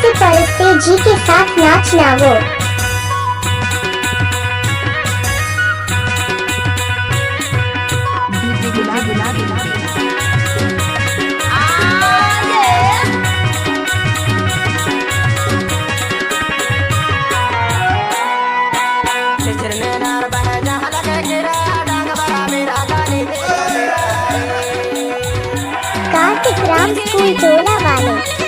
कैसे परस्ते जी के साथ नाचना वो। कार्तिक राम स्कूल टोला वाले।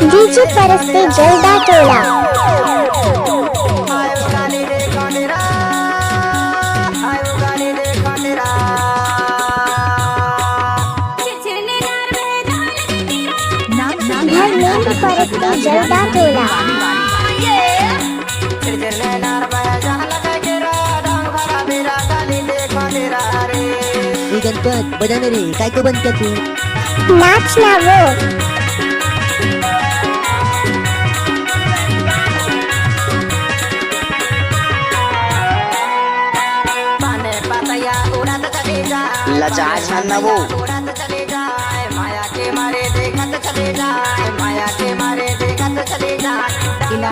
डीजे परस्ते जलदा टोला। धर्मेंद्र परस्ते जलदा टोला। गणपत बजाने रे काय को बंद कर तू। नाचना वो। लचा छाना वो। माया के मारे देखत चले जाए, माया के मारे देखत चले जाए। इला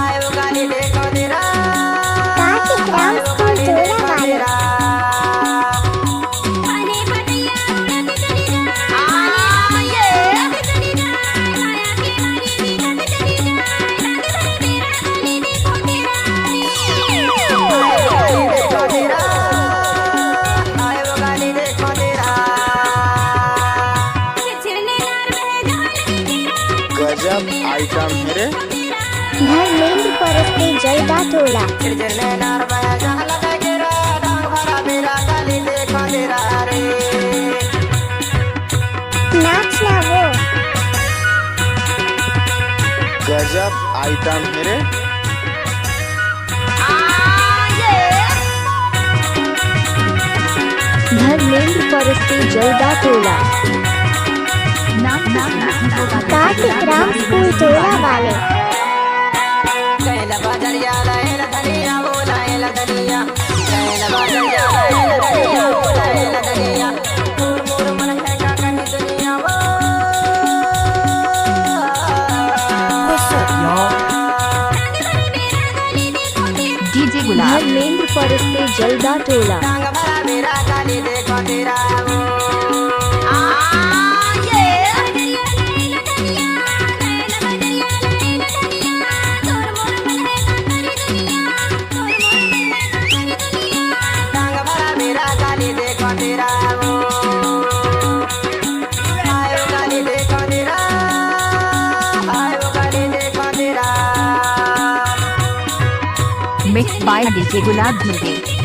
आयो गाली देखो तेरा। कार्तिक राम स्कूल टोला वाले। गजब आइटम है रे। धर्मेंद्र परस्ते जलदा टोला। नाचना वो। गजब आइटम है रे। धर्मेंद्र परस्ते जलदा टोला। कार्तिक राम स्कूल टोला वाले। डीजे गुलाब। धर्मेंद्र परस्ते जलदा टोला। Mix by DJ Gulab Dhurve.